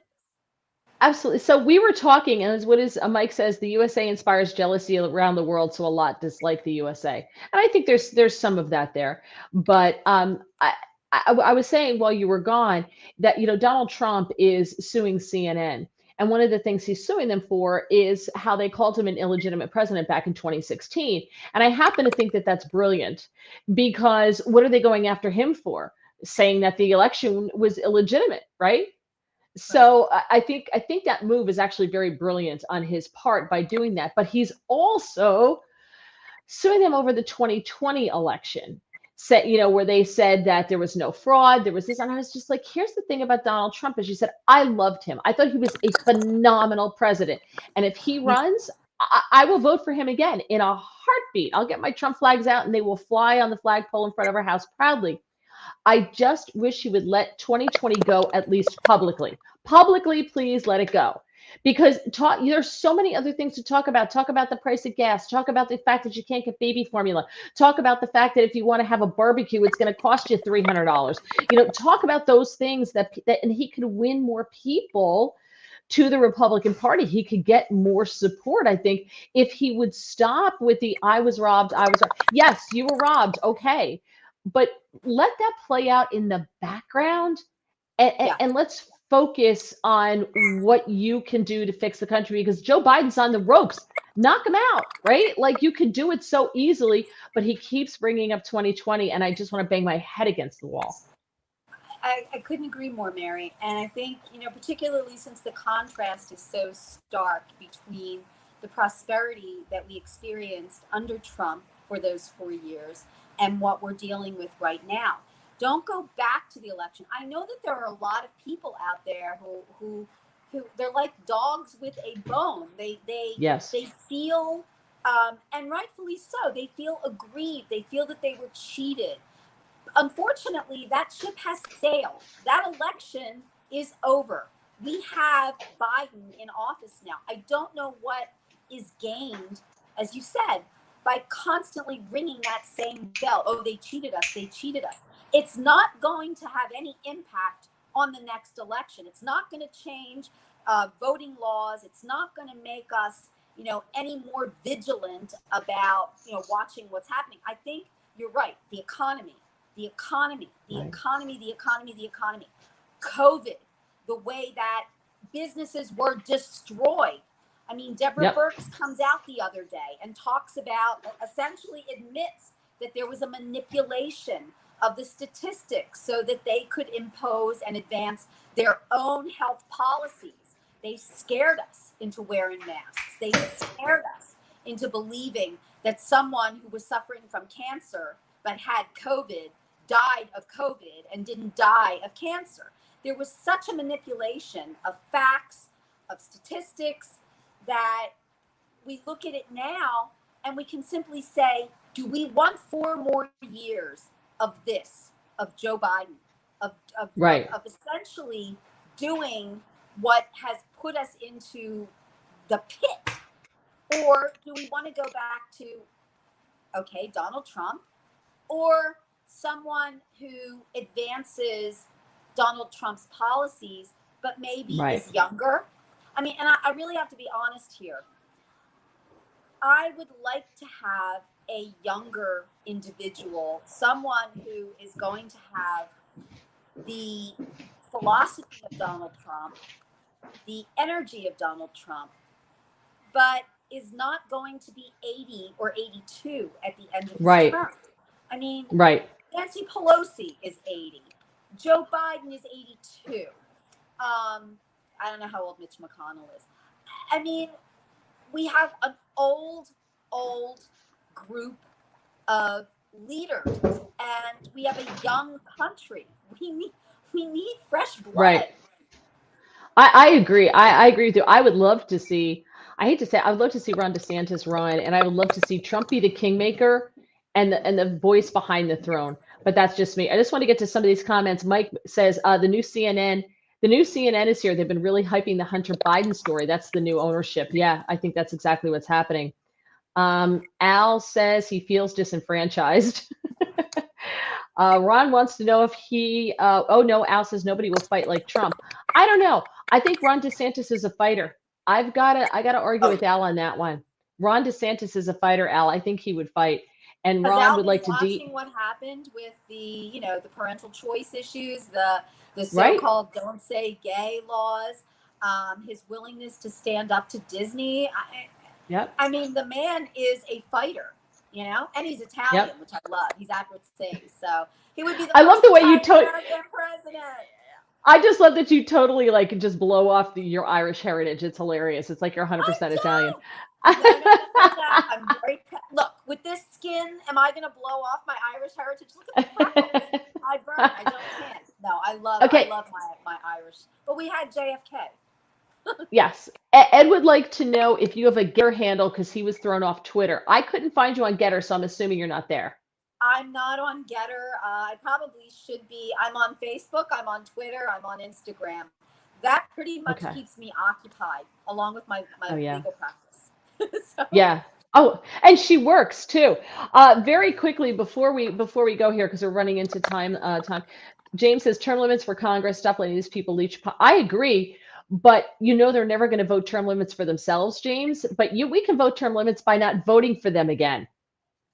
Absolutely. So we were talking, and as what is Mike says, the USA inspires jealousy around the world, so a lot dislike the USA, and I think there's some of that there. But I was saying while you were gone that Donald Trump is suing CNN, and one of the things he's suing them for is how they called him an illegitimate president back in 2016, and I happen to think that that's brilliant because what are they going after him for? Saying that the election was illegitimate, right? Right. So I think that move is actually very brilliant on his part by doing that. But he's also suing them over the 2020 election, where they said that there was no fraud, there was this, and I was just like, here's the thing about Donald Trump, as you said, I loved him. I thought he was a phenomenal president, and if he He's runs, I will vote for him again in a heartbeat. I'll get my Trump flags out, and they will fly on the flagpole in front of our house proudly. I just wish he would let 2020 go at least publicly. Publicly, please let it go. Because there's so many other things to talk about. Talk about the price of gas. Talk about the fact that you can't get baby formula. Talk about the fact that if you want to have a barbecue, it's going to cost you $300. Talk about those things and he could win more people to the Republican Party. He could get more support, I think, if he would stop with the I was robbed, I was robbed. Yes, you were robbed. Okay. But let that play out in the background and, and, yeah. and let's focus on what you can do to fix the country because Joe Biden's on the ropes. Knock him out, right? Like you could do it so easily, but he keeps bringing up 2020, and I just want to bang my head against the wall. I couldn't agree more, Mary. And I think, particularly since the contrast is so stark between the prosperity that we experienced under Trump for those 4 years and what we're dealing with right now. Don't go back to the election. I know that there are a lot of people out there who they're like dogs with a bone. Yes. They feel, and rightfully so, they feel aggrieved. They feel that they were cheated. Unfortunately, that ship has sailed. That election is over. We have Biden in office now. I don't know what is gained, as you said, by constantly ringing that same bell. Oh, they cheated us. They cheated us. It's not going to have any impact on the next election. It's not going to change voting laws. It's not going to make us, any more vigilant about, watching what's happening. I think you're right. The economy, the economy, the Right. economy, the economy, the economy. COVID, the way that businesses were destroyed. I mean, Deborah Yep. Birx comes out the other day and talks about, essentially admits that there was a manipulation of the statistics so that they could impose and advance their own health policies. They scared us into wearing masks. They scared us into believing that someone who was suffering from cancer but had COVID died of COVID and didn't die of cancer. There was such a manipulation of facts, of statistics, that we look at it now and we can simply say, do we want 4 more years of this, of Joe Biden, Right. of essentially doing what has put us into the pit? Or do we want to go back to, okay, Donald Trump, or someone who advances Donald Trump's policies, but maybe Right. is younger? I mean, and I really have to be honest here. I would like to have a younger individual, someone who is going to have the philosophy of Donald Trump, the energy of Donald Trump, but is not going to be 80 or 82 at the end of his Right. term. I mean, Right. Nancy Pelosi is 80. Joe Biden is 82. I don't know how old Mitch McConnell is. I mean, we have an old group of leaders, and we have a young country. We need fresh blood. Right. I agree. I agree with you. I would love to see, I hate to say, I would love to see Ron DeSantis run, and I would love to see Trump be the kingmaker and the voice behind the throne. But that's just me. I just want to get to some of these comments. Mike says the new CNN is here. They've been really hyping the Hunter Biden story. That's the new ownership. Yeah, I think that's exactly what's happening. Al says he feels disenfranchised. Ron wants to know if oh no, Al says nobody will fight like Trump. I don't know. I think Ron DeSantis is a fighter. I gotta argue with Al on that one. Ron DeSantis is a fighter, Al. I think he would fight. And Has Ron Al would been like to watching what happened with the parental choice issues, the right? so-called "don't say gay" laws, his willingness to stand up to Disney? Yep. I mean, the man is a fighter, and he's Italian, Yep. which I love. He's Abruzzese, so he would be the I love first the way you Italian-American president. I just love that you totally like just blow off your Irish heritage. It's hilarious. It's like you're 100% Italian. No. I'm very look with this skin. Am I going to blow off my Irish heritage? Look at the freckles. I burn. I don't can. No, I love Okay. my Irish. But we had JFK. Yes. Ed would like to know if you have a Getter handle because he was thrown off Twitter. I couldn't find you on Getter, so I'm assuming you're not there. I'm not on Getter. I probably should be. I'm on Facebook. I'm on Twitter. I'm on Instagram. That pretty much keeps me occupied, along with my legal practice. So. Yeah. Oh, and she works too. Very quickly before we go here because we're running into time. James says term limits for Congress. Stop letting these people leech. I agree, but they're never going to vote term limits for themselves, James. But we can vote term limits by not voting for them again.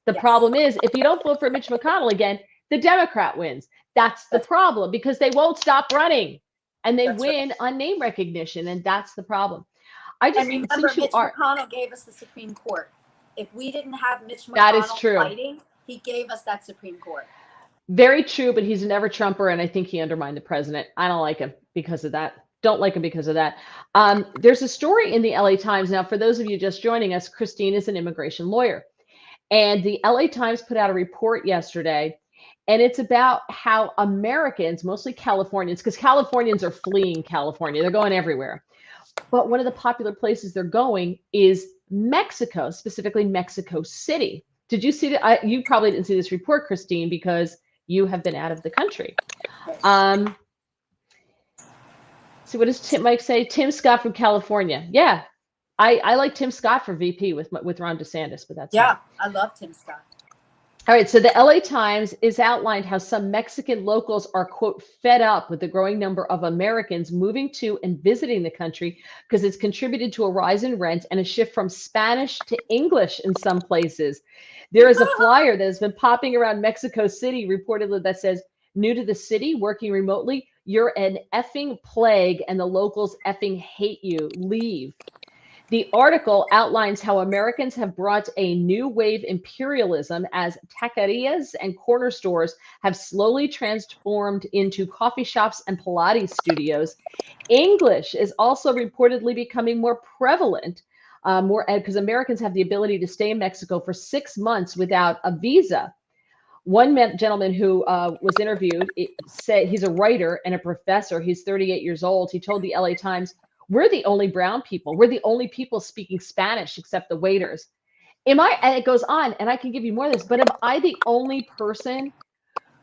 The problem is, if you don't vote for Mitch McConnell again, the Democrat wins. That's the problem because they won't stop running, and they win on name recognition, and that's the problem. And remember, Mitch McConnell gave us the Supreme Court. If we didn't have Mitch McConnell that is true. fighting, he gave us that Supreme Court. Very true, but he's a never Trumper, and I think he undermined the president. I don't like him because of that. Don't like him because of that. There's a story in the LA Times. Now, for those of you just joining us, Christine is an immigration lawyer. And the LA Times put out a report yesterday, and it's about how Americans, mostly Californians, because Californians are fleeing California, they're going everywhere. But one of the popular places they're going is Mexico, specifically Mexico City. Did you see that? You probably didn't see this report, Christine, because you have been out of the country. So what does Mike say? Tim Scott from California. Yeah. I like Tim Scott for VP with Ron DeSantis, but that's I love Tim Scott. All right, so the LA Times is outlined how some Mexican locals are, quote, fed up with the growing number of Americans moving to and visiting the country because it's contributed to a rise in rent and a shift from Spanish to English in some places. There is a flyer that has been popping around Mexico City reportedly that says, new to the city, working remotely, you're an effing plague and the locals effing hate you. Leave. The article outlines how Americans have brought a new wave imperialism as taquerias and corner stores have slowly transformed into coffee shops and Pilates studios. English is also reportedly becoming more prevalent, because Americans have the ability to stay in Mexico for 6 months without a visa. One gentleman who was interviewed said he's a writer and a professor. He's 38 years old. He told the LA Times, we're the only brown people. We're the only people speaking Spanish except the waiters. And it goes on, and I can give you more of this, but am I the only person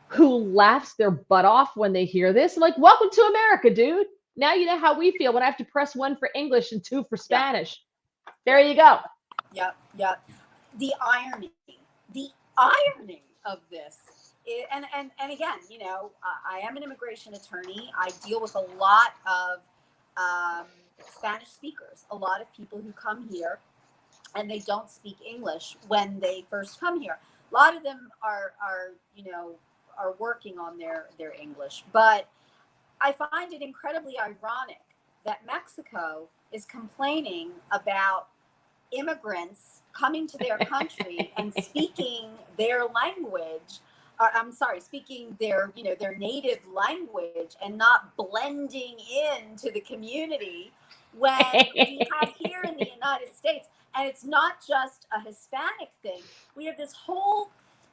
who laughs their butt off when they hear this? I'm like, welcome to America, dude. Now you know how we feel when I have to press 1 for English and 2 for Spanish. There you go. Yep. The irony of this. And again, I am an immigration attorney. I deal with a lot of Spanish speakers, a lot of people who come here and they don't speak English when they first come here. A lot of them are working on their English, but I find it incredibly ironic that Mexico is complaining about immigrants coming to their country and speaking their language. Speaking their native language and not blending into the community, when we have here in the United States, and it's not just a Hispanic thing. We have this whole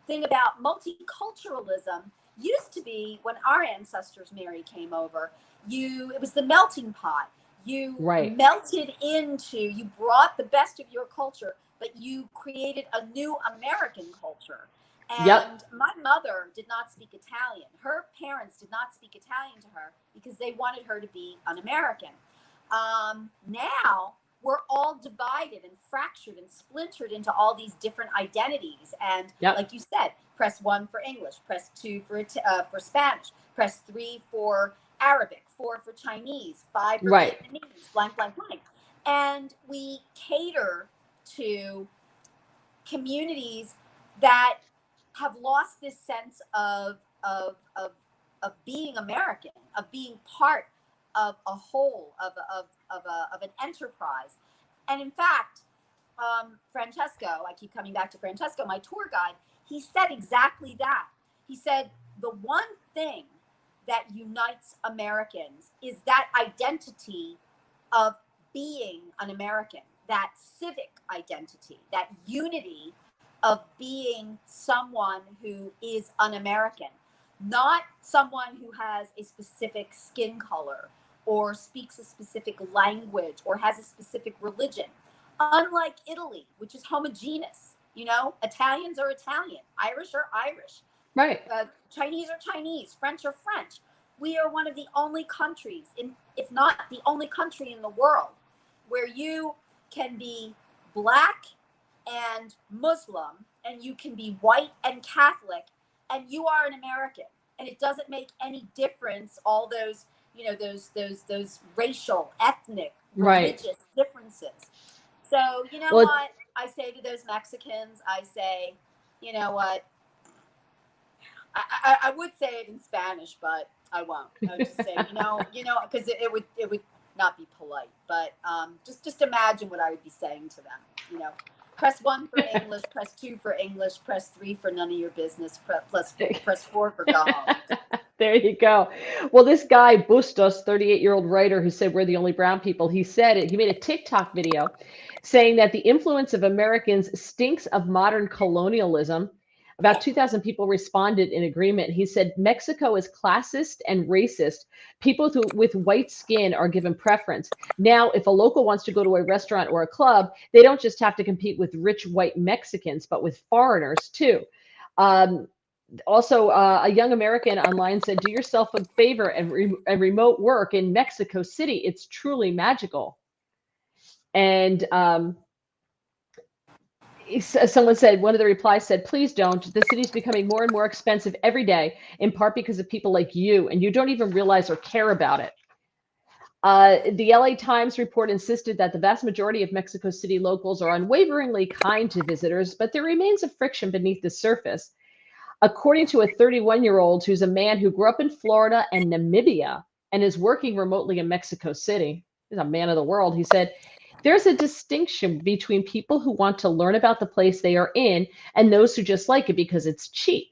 thing about multiculturalism. Used to be when our ancestors, Mary, came over, it was the melting pot. You Right. melted into, you brought the best of your culture, but you created a new American culture. Yep. And my mother did not speak Italian. Her parents did not speak Italian to her because they wanted her to be an American. Now we're all divided and fractured and splintered into all these different identities. And Yep. like you said, press 1 for English, press 2 for Spanish, press 3 for Arabic, 4 for Chinese, 5 for Right. Vietnamese, blank, blank, blank. And we cater to communities that have lost this sense of being American, of being part of a whole, of an enterprise. And in fact, Francesco, I keep coming back to Francesco, my tour guide, he said exactly that. He said, the one thing that unites Americans is that identity of being an American, that civic identity, that unity of being someone who is an American, not someone who has a specific skin color or speaks a specific language or has a specific religion. Unlike Italy, which is homogeneous, Italians are Italian, Irish are Irish, Right. Chinese are Chinese, French are French. We are one of the only countries, if not the only country in the world, where you can be Black and Muslim, and you can be white and Catholic, and you are an American. And it doesn't make any difference, all those, those racial, ethnic, religious differences. So, what I say to those Mexicans, I say, you know what, I would say it in Spanish, but I won't. I would just say, because it would not be polite. But just imagine what I would be saying to them. Press 1 for English, press 2 for English, press 3 for none of your business, press 4 for go home. There you go. Well, this guy Bustos, 38-year-old writer who said we're the only brown people, he said it. He made a TikTok video saying that the influence of Americans stinks of modern colonialism. About 2,000 people responded in agreement. He said Mexico is classist and racist. People with white skin are given preference. Now, if a local wants to go to a restaurant or a club, they don't just have to compete with rich white Mexicans, but with foreigners too. Also, a young American online said, do yourself a favor and remote work in Mexico City. It's truly magical. And someone said, one of the replies said, please don't. The city's becoming more and more expensive every day, in part because of people like you, and you don't even realize or care about it. The LA Times report insisted that the vast majority of Mexico City locals are unwaveringly kind to visitors, but there remains a friction beneath the surface. According to a 31-year-old who's a man who grew up in Florida and Namibia and is working remotely in Mexico City, he's a man of the world, he said, there's a distinction between people who want to learn about the place they are in and those who just like it because it's cheap.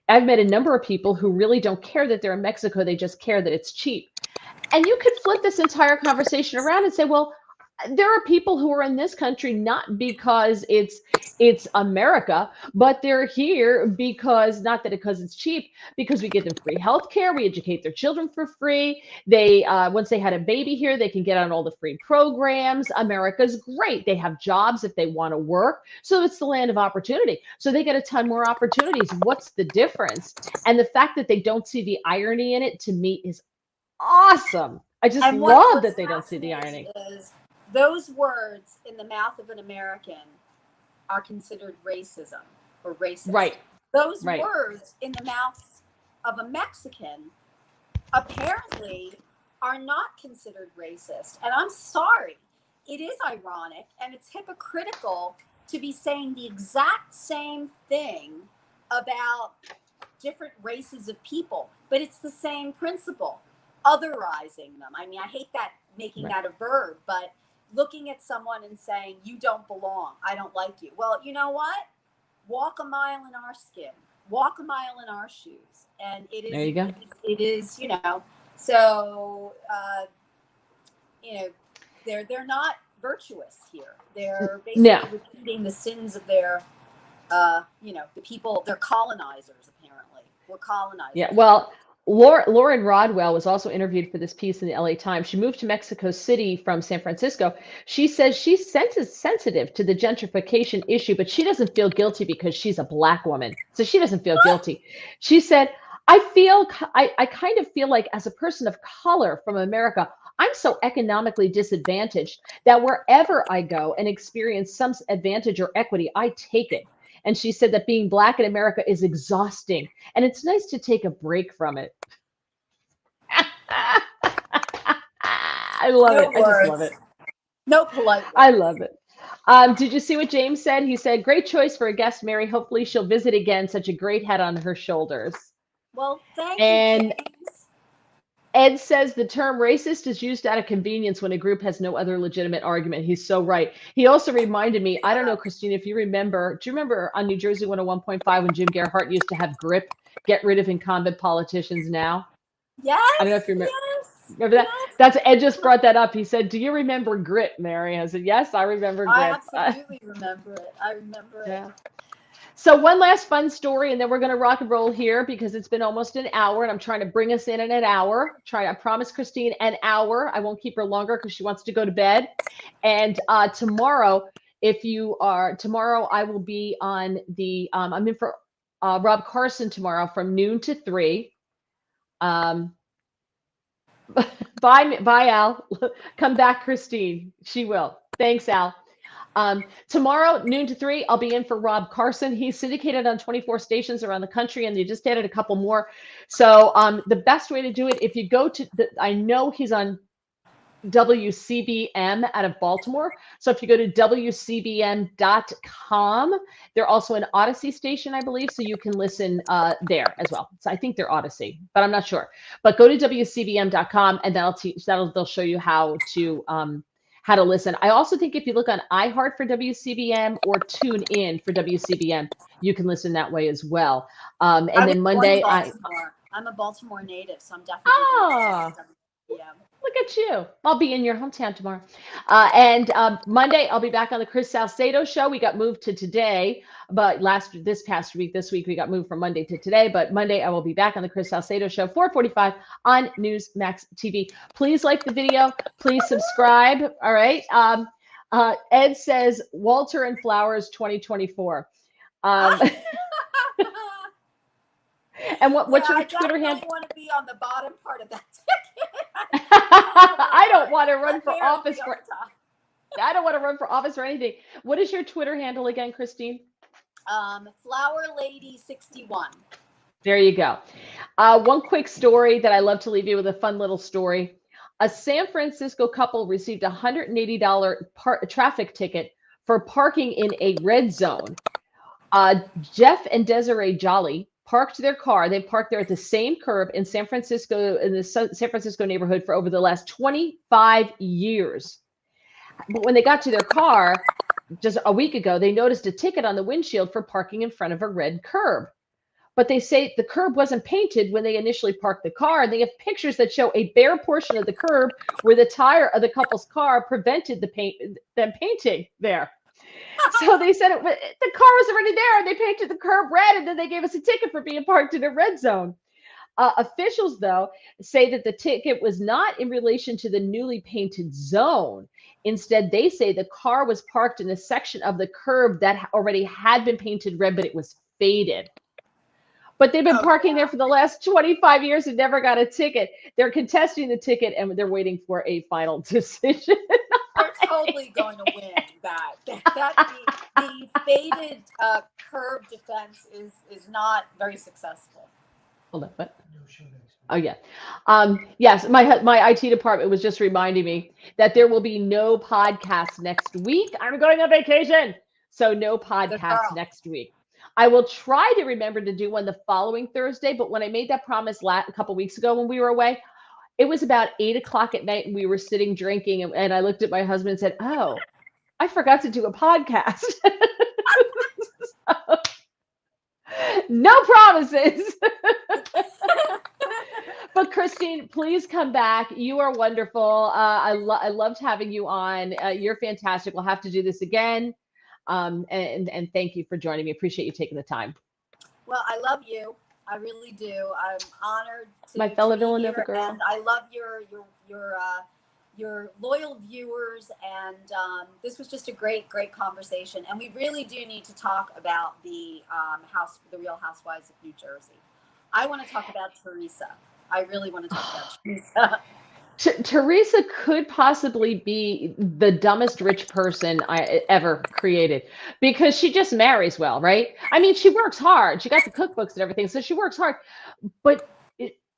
I've met a number of people who really don't care that they're in Mexico, they just care that it's cheap. And you could flip this entire conversation around and say, well, there are people who are in this country not because it's America, but they're here because because it's cheap, because we give them free health care, we educate their children for free. They once they had a baby here, they can get on all the free programs. America's great. They have jobs if they want to work. So it's the land of opportunity. So they get a ton more opportunities. What's the difference? And the fact that they don't see the irony in it, to me, is awesome. I just love that they don't see the irony. Is those words in the mouth of an American are considered racism or racist. Right. Those words in the mouth of a Mexican apparently are not considered racist. And I'm sorry, it is ironic and it's hypocritical to be saying the exact same thing about different races of people, but it's the same principle. Otherizing them. I mean, I hate that, making that a verb, but looking at someone and saying, you don't belong, I don't like you. Well, you know what? Walk a mile in our skin, walk a mile in our shoes. And it is, there you go. It is, so, they're not virtuous here. They're No. basically repeating the sins of their, the people. They're colonizers. Apparently, we're colonizers. Yeah. Well, Lauren Rodwell was also interviewed for this piece in the LA Times. She moved to Mexico City from San Francisco. She says she's sensitive to the gentrification issue, but she doesn't feel guilty because she's a Black woman. So she doesn't feel guilty. She said, I kind of feel like as a person of color from America, I'm so economically disadvantaged that wherever I go and experience some advantage or equity, I take it. And she said that being Black in America is exhausting and it's nice to take a break from it. I love it. I just love it. No polite words. I love it. Did you see what James said? He said, great choice for a guest, Mary. Hopefully she'll visit again. Such a great head on her shoulders. Well, thank you, And James. Ed says the term racist is used out of convenience when a group has no other legitimate argument. He's so right. He also reminded me, I don't know, Christine, if you remember, do you remember on New Jersey 101.5 when Jim Gerhardt used to have GRIP, get rid of incumbent politicians now? Yes. I don't know if you remember. Yes, Remember that? yes. That's Ed just brought that up. He said, do you remember GRIP, Mary? I said, yes, I remember GRIP. I absolutely remember it. I remember it. Yeah. So one last fun story, and then we're going to rock and roll here because it's been almost an hour, and I'm trying to bring us in an hour. I promise Christine an hour. I won't keep her longer because she wants to go to bed. And tomorrow, tomorrow I will be on the, I'm in for Rob Carson tomorrow from noon to 3. Bye, Al. Come back, Christine. She will. Thanks, Al. Tomorrow, noon to 3, I'll be in for Rob Carson. He's syndicated on 24 stations around the country, and they just added a couple more. So the best way to do it, if you go to, I know he's on WCBM out of Baltimore. So if you go to WCBM.com, they're also an Odyssey station, I believe. So you can listen there as well. So I think they're Odyssey, but I'm not sure. But go to WCBM.com and they'll show you how to listen. I also think if you look on iHeart for WCBM or Tune In for WCBM, you can listen that way as well. And then Monday, I'm a Baltimore native, so I'm definitely look at you. I'll be in your hometown tomorrow. And Monday, I'll be back on the Chris Salcedo show. We got moved to today, but this week, we got moved from Monday to today. But Monday, I will be back on the Chris Salcedo show, 4:45 on Newsmax TV. Please like the video. Please subscribe. All right. Ed says Walter and Flowers 2024. And what's your Twitter handle? I want to be on the bottom part of that ticket. I don't want to run for office I don't want to run for office or anything. What is your Twitter handle again, Christine? Flower Lady 61. There you go. One quick story that I love to leave you with, a fun little story. A San Francisco couple received a $180 traffic ticket for parking in a red zone. Jeff and Desiree Jolly parked their car. They parked there at the same curb in San Francisco, in the San Francisco neighborhood for over the last 25 years. But when they got to their car just a week ago, they noticed a ticket on the windshield for parking in front of a red curb. But they say the curb wasn't painted when they initially parked the car. And they have pictures that show a bare portion of the curb where the tire of the couple's car prevented them painting there. So they said the car was already there and they painted the curb red, and then they gave us a ticket for being parked in a red zone. Officials, though, say that the ticket was not in relation to the newly painted zone. Instead, they say the car was parked in a section of the curb that already had been painted red, but it was faded. But they've been parking there for the last 25 years and never got a ticket. They're contesting the ticket and they're waiting for a final decision. They're totally going to win that. The faded curb defense is not very successful. Hold on, what? Oh yeah. Yes, my IT department was just reminding me that there will be no podcast next week. I'm going on vacation, so no podcast next week. I will try to remember to do one the following Thursday, but when I made that promise a couple weeks ago when we were away, it was about 8:00 at night and we were sitting drinking, and I looked at my husband and said, "Oh, I forgot to do a podcast." So, no promises. But Christine, please come back. You are wonderful. I loved having you on. You're fantastic. We'll have to do this again. And thank you for joining me. Appreciate you taking the time. Well, I love you. I really do. I'm honored My to fellow be Villanova here, girl. and I love your loyal viewers. And this was just a great conversation. And we really do need to talk about the Real Housewives of New Jersey. I want to talk about Teresa. I really want to talk about Teresa. Teresa could possibly be the dumbest rich person I ever created because she just marries well, right? I mean, she works hard. She got the cookbooks and everything, so she works hard. But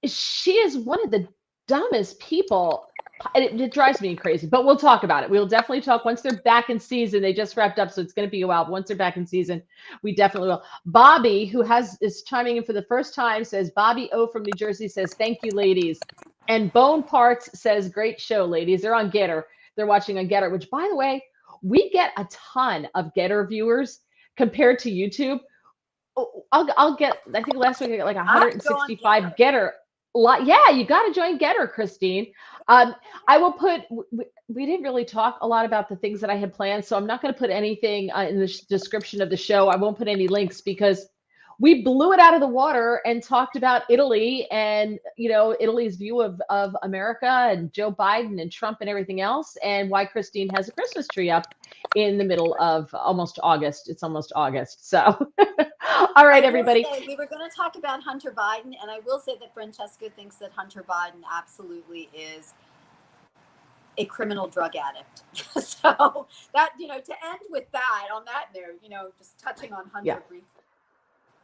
she is one of the dumbest people. It drives me crazy, but we'll talk about it. We'll definitely talk once they're back in season. They just wrapped up, so it's going to be a while. Once they're back in season, we definitely will. Bobby, who is chiming in for the first time, says, Bobby O from New Jersey says, thank you, ladies. And Bone Parts says, great show, ladies. They're on Getter. They're watching on Getter, which, by the way, we get a ton of Getter viewers compared to YouTube. I'll get, I think last week I got like 165 Getter. Yeah, you got to join Getter, Christine. I will put, we didn't really talk a lot about the things that I had planned, so I'm not going to put anything in the description of the show. I won't put any links because we blew it out of the water and talked about Italy and, Italy's view of America and Joe Biden and Trump and everything else, and why Christine has a Christmas tree up in the middle of almost August. It's almost August. So, all right, everybody. We were going to talk about Hunter Biden, and I will say that Francesca thinks that Hunter Biden absolutely is a criminal drug addict. So that, to end with that, on that note, just touching on Hunter briefly.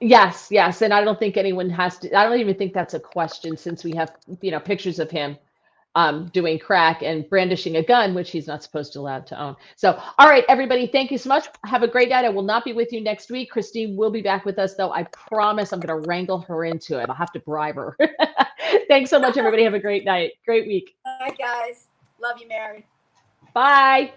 Yes. And I don't think anyone has to, I don't even think that's a question since we have, pictures of him doing crack and brandishing a gun, which he's not supposed to allowed to own. So, all right, everybody, thank you so much. Have a great night. I will not be with you next week. Christine will be back with us, though. I promise I'm going to wrangle her into it. I'll have to bribe her. Thanks so much, everybody. Have a great night. Great week. All right, guys. Love you, Mary. Bye.